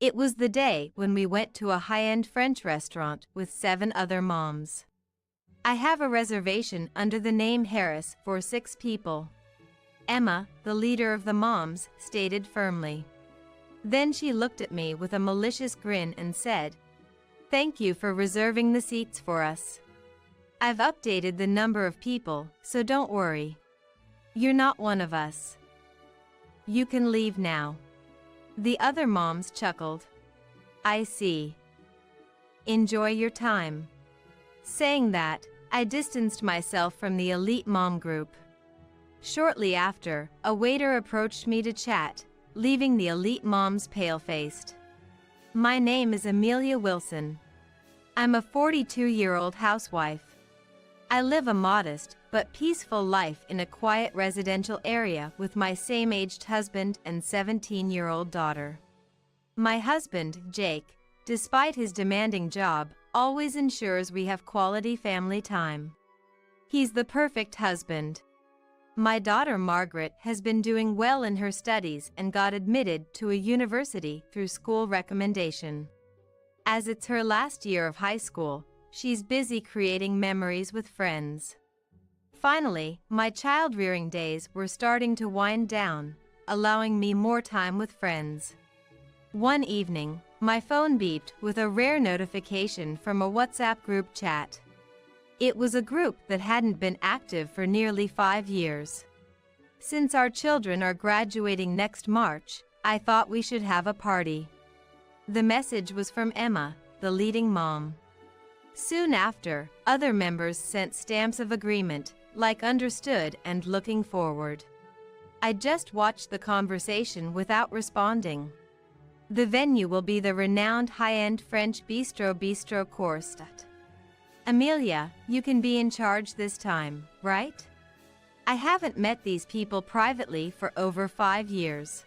It was the day when we went to a high-end French restaurant with 7 other moms. I have a reservation under the name Harris for 6 people. Emma, the leader of the moms, stated firmly. Then she looked at me with a malicious grin and said, "Thank you for reserving the seats for us. I've updated the number of people, so don't worry. You're not one of us. You can leave now." The other moms chuckled. "I see. Enjoy your time." Saying that, I distanced myself from the elite mom group. Shortly after, a waiter approached me to chat, leaving the elite moms pale-faced. "My name is Amelia Wilson. I'm a 42-year-old housewife. I live a modest but peaceful life in a quiet residential area with my same-aged husband and 17-year-old daughter. My husband, Jake, despite his demanding job, always ensures we have quality family time. He's the perfect husband. My daughter Margaret has been doing well in her studies and got admitted to a university through school recommendation. As it's her last year of high school, she's busy creating memories with friends. Finally, my child-rearing days were starting to wind down, allowing me more time with friends. One evening, my phone beeped with a rare notification from a WhatsApp group chat. It was a group that hadn't been active for nearly 5 years. Since our children are graduating next March, I thought we should have a party. The message was from Emma, the leading mom. Soon after, other members sent stamps of agreement, like understood and looking forward. I just watched the conversation without responding. The venue will be the renowned high-end French Bistro Courstadt. Amelia, you can be in charge this time, right? I haven't met these people privately for over 5 years.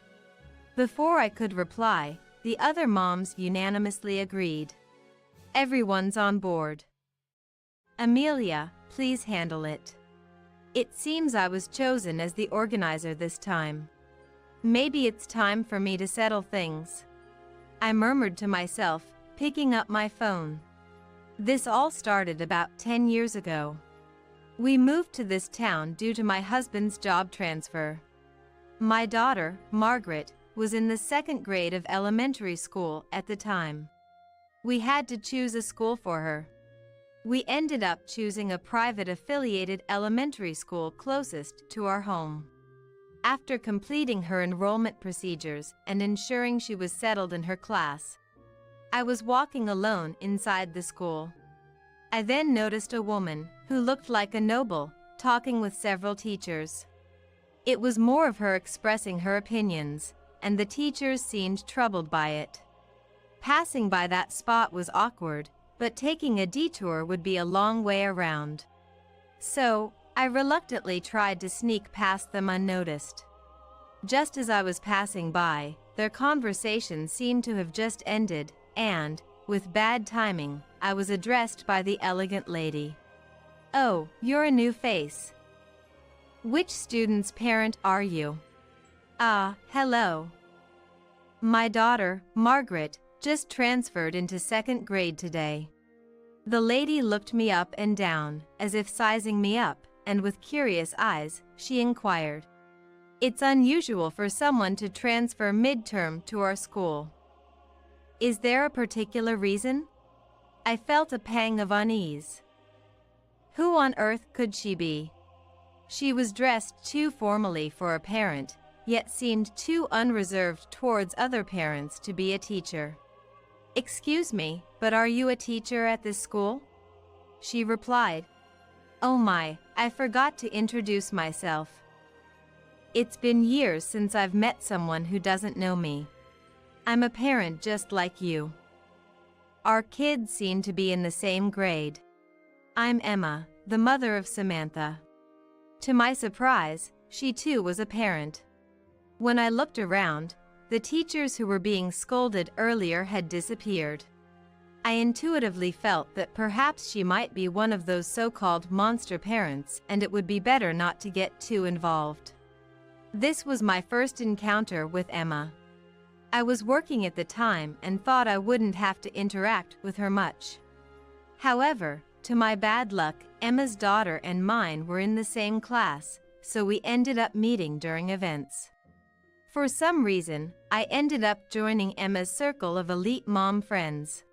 Before I could reply, the other moms unanimously agreed. Everyone's on board. Amelia, please handle it. It seems I was chosen as the organizer this time. Maybe it's time for me to settle things. I murmured to myself, picking up my phone. This all started about 10 years ago. We moved to this town due to my husband's job transfer. My daughter, Margaret, was in the 2nd grade of elementary school at the time. We had to choose a school for her. We ended up choosing a private affiliated elementary school closest to our home. After completing her enrollment procedures and ensuring she was settled in her class, I was walking alone inside the school. I then noticed a woman, who looked like a noble, talking with several teachers. It was more of her expressing her opinions, and the teachers seemed troubled by it. Passing by that spot was awkward, but taking a detour would be a long way around. So, I reluctantly tried to sneak past them unnoticed. Just as I was passing by, their conversation seemed to have just ended, and, with bad timing, I was addressed by the elegant lady. "Oh, you're a new face. Which student's parent are you?" "Ah, hello. My daughter, Margaret, just transferred into 2nd grade today." The lady looked me up and down, as if sizing me up, and with curious eyes, she inquired, "It's unusual for someone to transfer midterm to our school. Is there a particular reason?" I felt a pang of unease. Who on earth could she be? She was dressed too formally for a parent, yet seemed too unreserved towards other parents to be a teacher. "Excuse me, but are you a teacher at this school?" She replied, "Oh my, I forgot to introduce myself. It's been years since I've met someone who doesn't know me. I'm a parent just like you. Our kids seem to be in the same grade. I'm Emma, the mother of Samantha." To my surprise, she too was a parent. When I looked around, the teachers who were being scolded earlier had disappeared. I intuitively felt that perhaps she might be one of those so-called monster parents, and it would be better not to get too involved. This was my first encounter with Emma. I was working at the time and thought I wouldn't have to interact with her much. However, to my bad luck, Emma's daughter and mine were in the same class, so we ended up meeting during events. For some reason, I ended up joining Emma's circle of elite mom friends.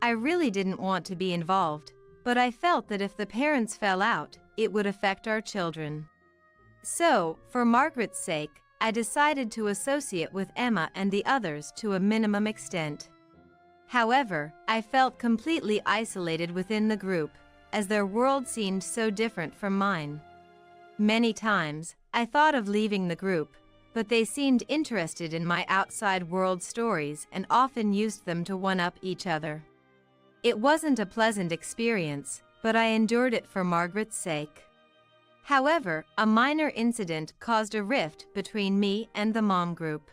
I really didn't want to be involved, but I felt that if the parents fell out, it would affect our children. So, for Margaret's sake, I decided to associate with Emma and the others to a minimum extent. However, I felt completely isolated within the group, as their world seemed so different from mine. Many times, I thought of leaving the group, but they seemed interested in my outside world stories and often used them to one-up each other. It wasn't a pleasant experience, but I endured it for Margaret's sake. However, a minor incident caused a rift between me and the mom group.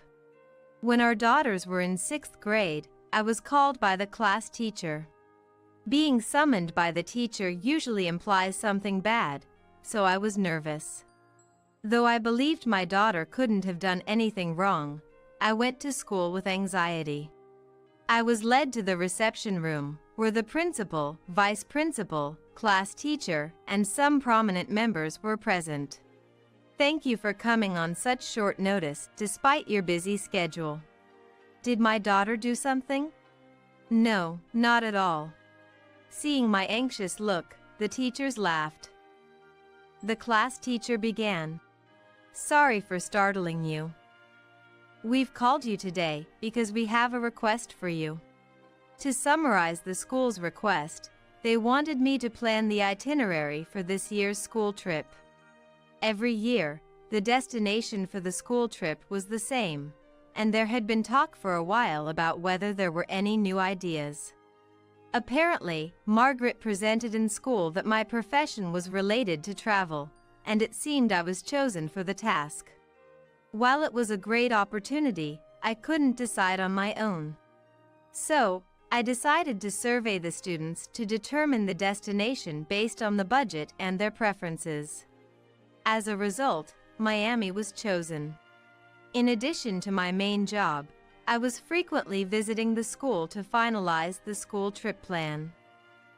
When our daughters were in 6th grade, I was called by the class teacher. Being summoned by the teacher usually implies something bad, so I was nervous. Though I believed my daughter couldn't have done anything wrong, I went to school with anxiety. I was led to the reception room, where the principal, vice principal, class teacher, and some prominent members were present. Thank you for coming on such short notice despite your busy schedule. Did my daughter do something? No, not at all. Seeing my anxious look, the teachers laughed. The class teacher began. Sorry for startling you. We've called you today because we have a request for you. To summarize the school's request, they wanted me to plan the itinerary for this year's school trip. Every year, the destination for the school trip was the same, and there had been talk for a while about whether there were any new ideas. Apparently, Margaret presented in school that my profession was related to travel, and it seemed I was chosen for the task. While it was a great opportunity, I couldn't decide on my own. So, I decided to survey the students to determine the destination based on the budget and their preferences. As a result, Miami was chosen. In addition to my main job, I was frequently visiting the school to finalize the school trip plan.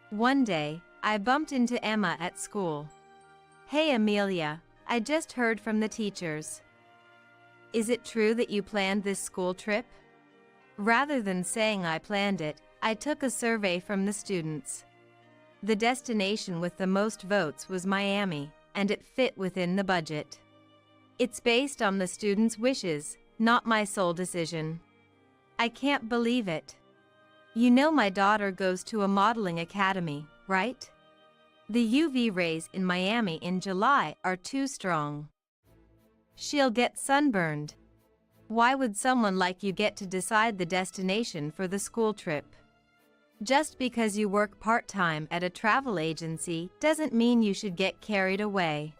One day, I bumped into Emma at school. Hey Amelia, I just heard from the teachers. Is it true that you planned this school trip? Rather than saying I planned it, I took a survey from the students. The destination with the most votes was Miami, and it fit within the budget. It's based on the students' wishes, not my sole decision. I can't believe it. You know my daughter goes to a modeling academy, right? The UV rays in Miami in July are too strong. She'll get sunburned. Why would someone like you get to decide the destination for the school trip? Just because you work part-time at a travel agency doesn't mean you should get carried away.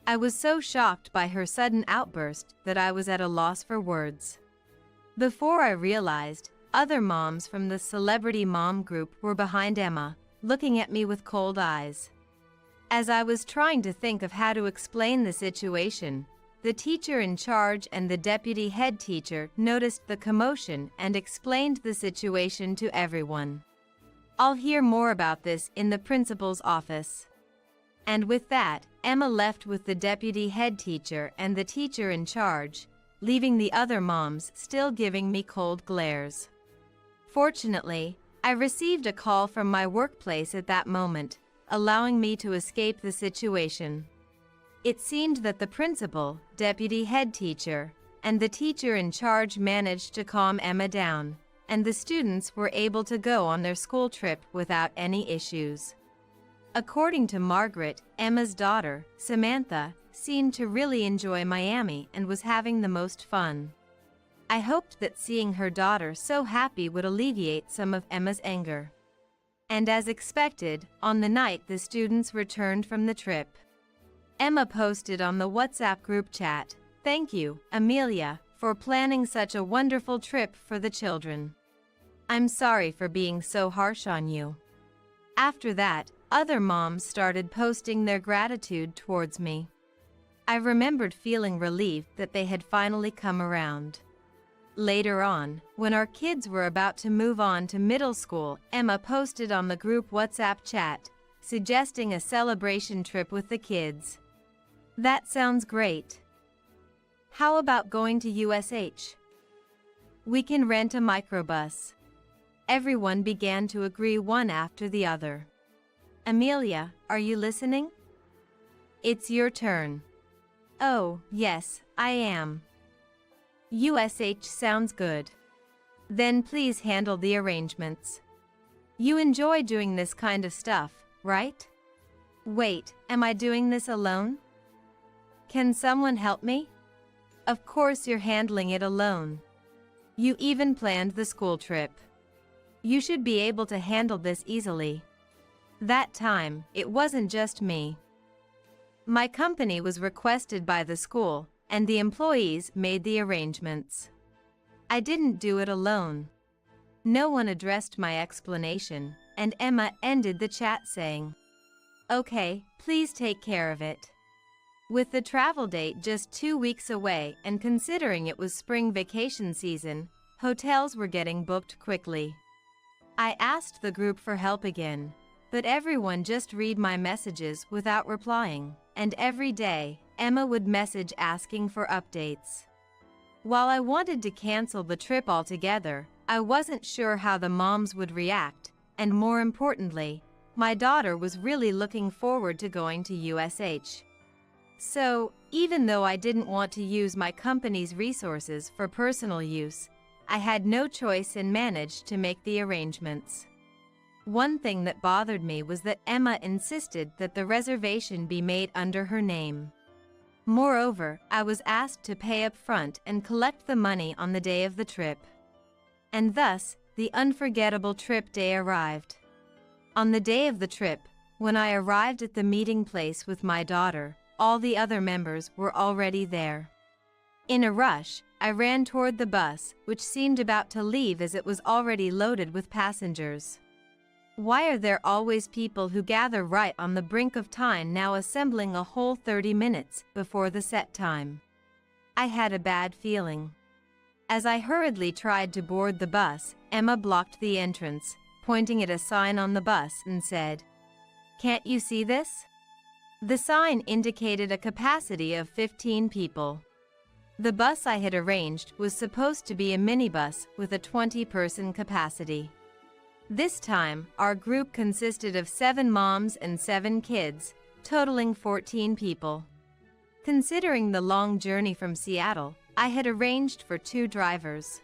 I was so shocked by her sudden outburst that I was at a loss for words. Before I realized, other moms from the celebrity mom group were behind Emma, looking at me with cold eyes. As I was trying to think of how to explain the situation, the teacher in charge and the deputy head teacher noticed the commotion and explained the situation to everyone. I'll hear more about this in the principal's office. And with that, Emma left with the deputy head teacher and the teacher in charge, leaving the other moms still giving me cold glares. Fortunately, I received a call from my workplace at that moment, allowing me to escape the situation. It seemed that the principal, deputy head teacher, and the teacher in charge managed to calm Emma down, and the students were able to go on their school trip without any issues. According to Margaret, Emma's daughter, Samantha, seemed to really enjoy Miami and was having the most fun. I hoped that seeing her daughter so happy would alleviate some of Emma's anger. And as expected, on the night the students returned from the trip, Emma posted on the WhatsApp group chat, "Thank you, Amelia, for planning such a wonderful trip for the children. I'm sorry for being so harsh on you." After that, other moms started posting their gratitude towards me. I remembered feeling relieved that they had finally come around. Later on, when our kids were about to move on to middle school, Emma posted on the group WhatsApp chat, suggesting a celebration trip with the kids. That sounds great. How about going to USH? We can rent a microbus. Everyone began to agree one after the other. Amelia, are you listening? It's your turn. Oh, yes, I am. USH sounds good. Then please handle the arrangements. You enjoy doing this kind of stuff, right? Wait, am I doing this alone? Can someone help me? Of course you're handling it alone. You even planned the school trip. You should be able to handle this easily. That time, it wasn't just me. My company was requested by the school, and the employees made the arrangements. I didn't do it alone. No one addressed my explanation, and Emma ended the chat saying, "Okay, please take care of it." With the travel date just 2 weeks away and considering it was spring vacation season, hotels were getting booked quickly. I asked the group for help again, but everyone just read my messages without replying, and every day, Emma would message asking for updates. While I wanted to cancel the trip altogether, I wasn't sure how the moms would react, and more importantly, my daughter was really looking forward to going to USH. So, even though I didn't want to use my company's resources for personal use, I had no choice and managed to make the arrangements. One thing that bothered me was that Emma insisted that the reservation be made under her name. Moreover, I was asked to pay up front and collect the money on the day of the trip. And thus, the unforgettable trip day arrived. On the day of the trip, when I arrived at the meeting place with my daughter, all the other members were already there. In a rush, I ran toward the bus, which seemed about to leave as it was already loaded with passengers. Why are there always people who gather right on the brink of time, now assembling a whole 30 minutes before the set time? I had a bad feeling. As I hurriedly tried to board the bus, Emma blocked the entrance, pointing at a sign on the bus and said, "Can't you see this?" The sign indicated a capacity of 15 people. The bus I had arranged was supposed to be a minibus with a 20-person capacity. This time, our group consisted of 7 moms and 7 kids, totaling 14 people. Considering the long journey from Seattle, I had arranged for 2 drivers.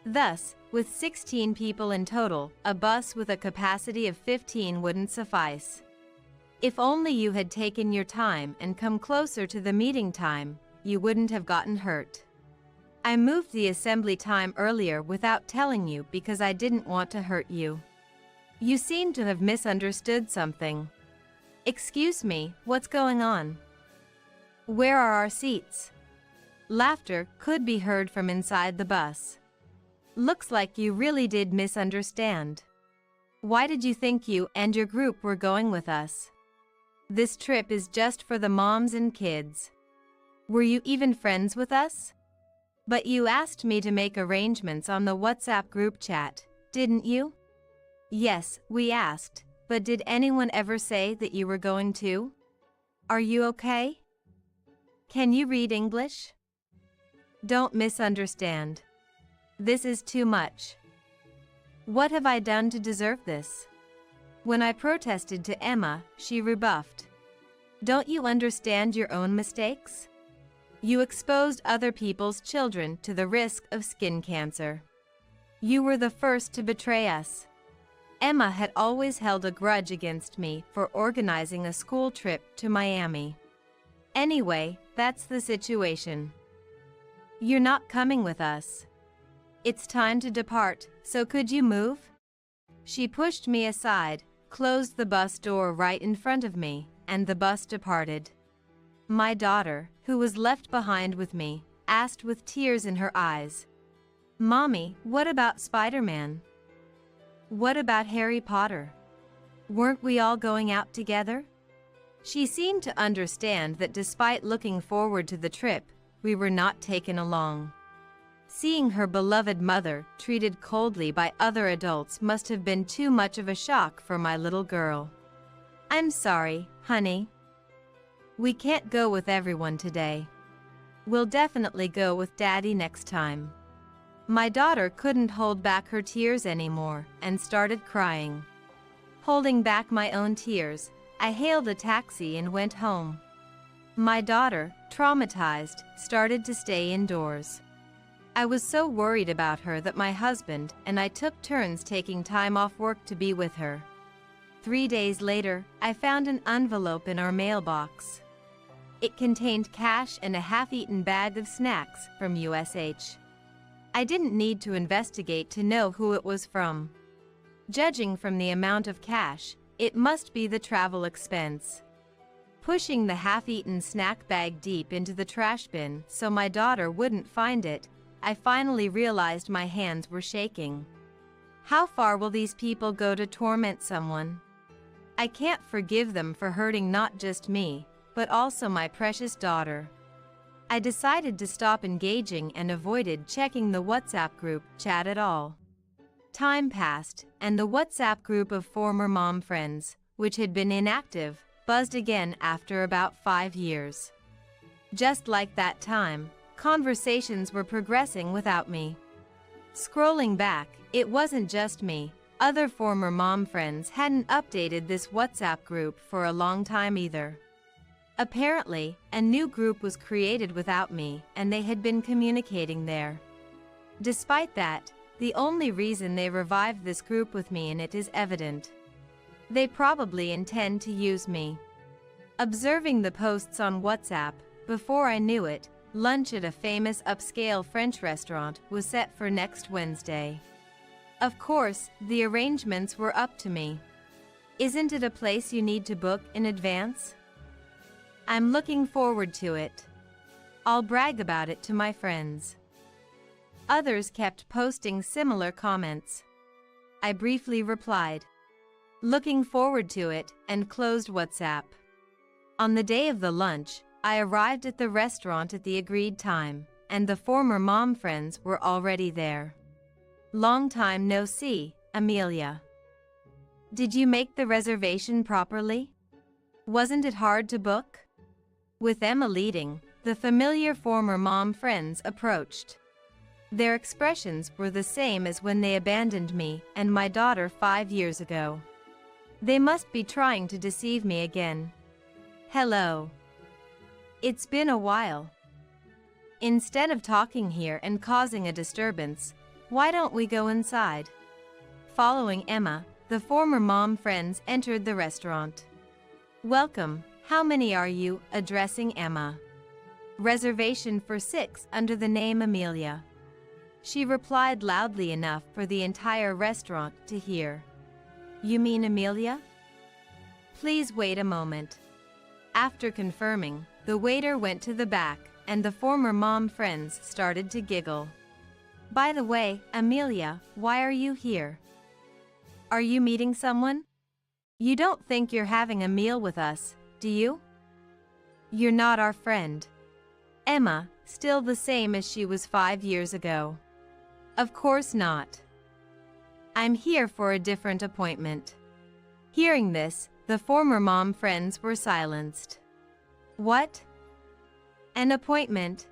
Thus, with 16 people in total, a bus with a capacity of 15 wouldn't suffice. If only you had taken your time and come closer to the meeting time, you wouldn't have gotten hurt. I moved the assembly time earlier without telling you because I didn't want to hurt you. You seem to have misunderstood something. Excuse me, what's going on? Where are our seats? Laughter could be heard from inside the bus. Looks like you really did misunderstand. Why did you think you and your group were going with us? This trip is just for the moms and kids. Were you even friends with us? But you asked me to make arrangements on the WhatsApp group chat, didn't you? Yes, we asked, but did anyone ever say that you were going to? Are you okay? Can you read English? Don't misunderstand. This is too much. What have I done to deserve this? When I protested to Emma, she rebuffed. Don't you understand your own mistakes? You exposed other people's children to the risk of skin cancer. You were the first to betray us. Emma had always held a grudge against me for organizing a school trip to Miami. Anyway, that's the situation. You're not coming with us. It's time to depart, so could you move? She pushed me aside, closed the bus door right in front of me, and the bus departed. My daughter, who was left behind with me, asked with tears in her eyes, "Mommy, what about Spider-Man? What about Harry Potter? Weren't we all going out together?" She seemed to understand that despite looking forward to the trip, we were not taken along. Seeing her beloved mother treated coldly by other adults must have been too much of a shock for my little girl. I'm sorry, honey. We can't go with everyone today. We'll definitely go with Daddy next time. My daughter couldn't hold back her tears anymore and started crying. Holding back my own tears, I hailed a taxi and went home. My daughter, traumatized, started to stay indoors. I was so worried about her that my husband and I took turns taking time off work to be with her. 3 days later, I found an envelope in our mailbox. It contained cash and a half-eaten bag of snacks from USH. I didn't need to investigate to know who it was from. Judging from the amount of cash, it must be the travel expense. Pushing the half-eaten snack bag deep into the trash bin so my daughter wouldn't find it, I finally realized my hands were shaking. How far will these people go to torment someone? I can't forgive them for hurting not just me, but also my precious daughter. I decided to stop engaging and avoided checking the WhatsApp group chat at all. Time passed, and the WhatsApp group of former mom friends, which had been inactive, buzzed again after about 5 years. Just like that time, conversations were progressing without me. Scrolling back, it wasn't just me. Other former mom friends hadn't updated this WhatsApp group for a long time either. Apparently, a new group was created without me, and they had been communicating there. Despite that, the only reason they revived this group with me in it is evident. They probably intend to use me. Observing the posts on WhatsApp, before I knew it, lunch at a famous upscale French restaurant was set for next Wednesday. Of course, the arrangements were up to me. Isn't it a place you need to book in advance? I'm looking forward to it. I'll brag about it to my friends. Others kept posting similar comments. I briefly replied, looking forward to it, and closed WhatsApp. On the day of the lunch, I arrived at the restaurant at the agreed time, and the former mom friends were already there. Long time no see, Amelia. Did you make the reservation properly? Wasn't it hard to book? With Emma leading, the familiar former mom friends approached. Their expressions were the same as when they abandoned me and my daughter 5 years ago. They must be trying to deceive me again. Hello. It's been a while. Instead of talking here and causing a disturbance, why don't we go inside? Following Emma, the former mom friends entered the restaurant. Welcome, how many are you? Addressing Emma. Reservation for 6 under the name Amelia. She replied loudly enough for the entire restaurant to hear. You mean Amelia? Please wait a moment. After confirming, the waiter went to the back, and the former mom friends started to giggle. By the way, Amelia, why are you here? Are you meeting someone? You don't think you're having a meal with us, do you? You're not our friend. Emma, still the same as she was 5 years ago. Of course not. I'm here for a different appointment. Hearing this, the former mom friends were silenced. What? An appointment?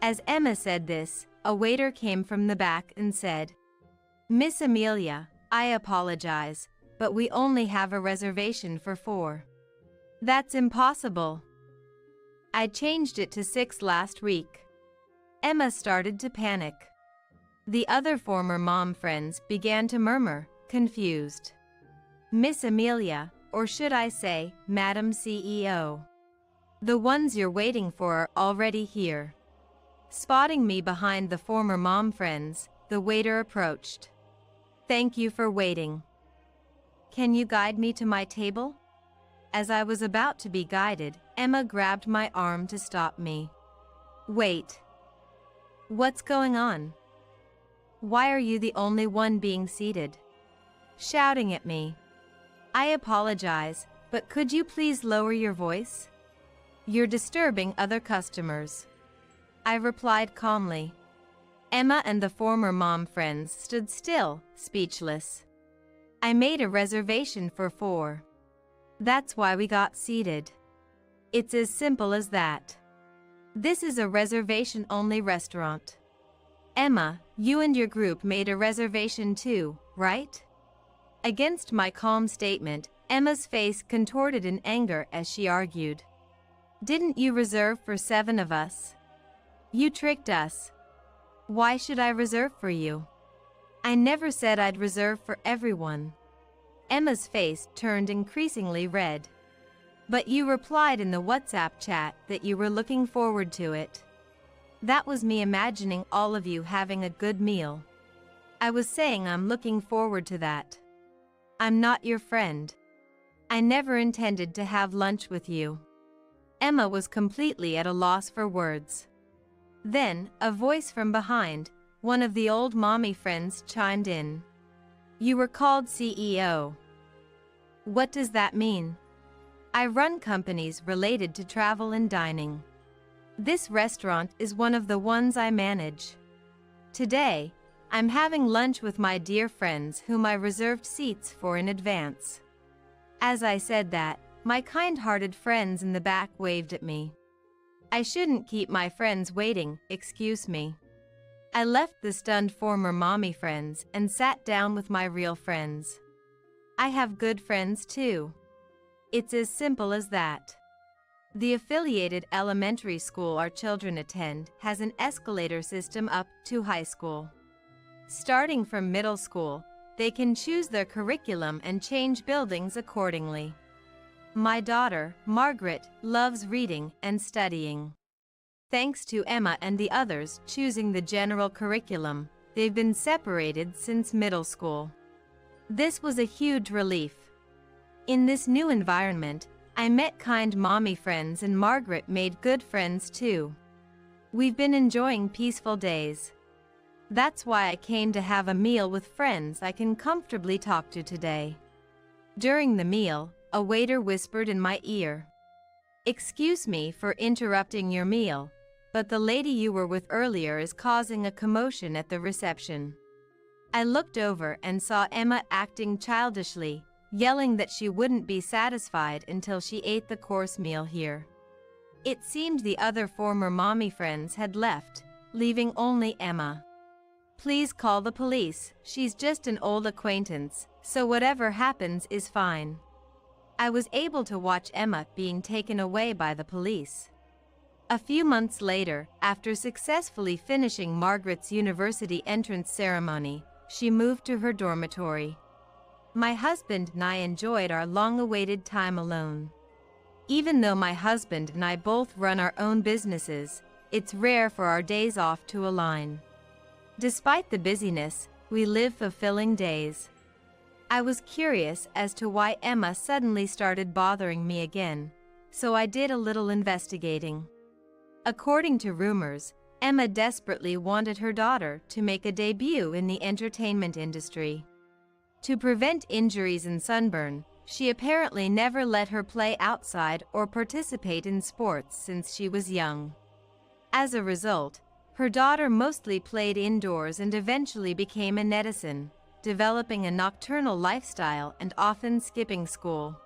As Emma said this, a waiter came from the back and said, Miss Amelia, I apologize, but we only have a reservation for 4. That's impossible. I changed it to 6 last week. Emma started to panic. The other former mom friends began to murmur, confused. Miss Amelia, or should I say, Madam CEO. The ones you're waiting for are already here. Spotting me behind the former mom friends, the waiter approached. Thank you for waiting. Can you guide me to my table? As I was about to be guided, Emma grabbed my arm to stop me. Wait. What's going on? Why are you the only one being seated? Shouting at me. I apologize, but could you please lower your voice? You're disturbing other customers. I replied calmly. Emma and the former mom friends stood still, speechless. I made a reservation for 4. That's why we got seated. It's as simple as that. This is a reservation-only restaurant. Emma, you and your group made a reservation too, right? Against my calm statement, Emma's face contorted in anger as she argued. Didn't you reserve for 7 of us? You tricked us. Why should I reserve for you? I never said I'd reserve for everyone. Emma's face turned increasingly red. But you replied in the WhatsApp chat that you were looking forward to it. That was me imagining all of you having a good meal. I was saying I'm looking forward to that. I'm not your friend. I never intended to have lunch with you. Emma was completely at a loss for words. Then, a voice from behind, one of the old mommy friends, chimed in. You were called CEO. What does that mean? I run companies related to travel and dining. This restaurant is one of the ones I manage. Today, I'm having lunch with my dear friends whom I reserved seats for in advance. As I said that, my kind-hearted friends in the back waved at me. I shouldn't keep my friends waiting, excuse me. I left the stunned former mommy friends and sat down with my real friends. I have good friends too. It's as simple as that. The affiliated elementary school our children attend has an escalator system up to high school. Starting from middle school, they can choose their curriculum and change buildings accordingly. My daughter, Margaret, loves reading and studying. Thanks to Emma and the others choosing the general curriculum, they've been separated since middle school. This was a huge relief. In this new environment, I met kind mommy friends and Margaret made good friends too. We've been enjoying peaceful days. That's why I came to have a meal with friends I can comfortably talk to today. During the meal, a waiter whispered in my ear. Excuse me for interrupting your meal, but the lady you were with earlier is causing a commotion at the reception. I looked over and saw Emma acting childishly, yelling that she wouldn't be satisfied until she ate the course meal here. It seemed the other former mommy friends had left, leaving only Emma. Please call the police, she's just an old acquaintance, so whatever happens is fine. I was able to watch Emma being taken away by the police. A few months later, after successfully finishing Margaret's university entrance ceremony, she moved to her dormitory. My husband and I enjoyed our long-awaited time alone. Even though my husband and I both run our own businesses, it's rare for our days off to align. Despite the busyness, we live fulfilling days. I was curious as to why Emma suddenly started bothering me again, so I did a little investigating. According to rumors, Emma desperately wanted her daughter to make a debut in the entertainment industry. To prevent injuries and sunburn, she apparently never let her play outside or participate in sports since she was young. As a result, her daughter mostly played indoors and eventually became a netizen, developing a nocturnal lifestyle and often skipping school.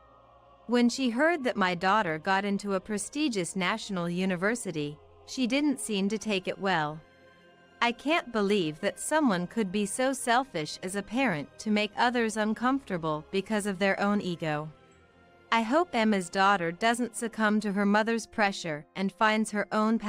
When she heard that my daughter got into a prestigious national university, she didn't seem to take it well. I can't believe that someone could be so selfish as a parent to make others uncomfortable because of their own ego. I hope Emma's daughter doesn't succumb to her mother's pressure and finds her own path.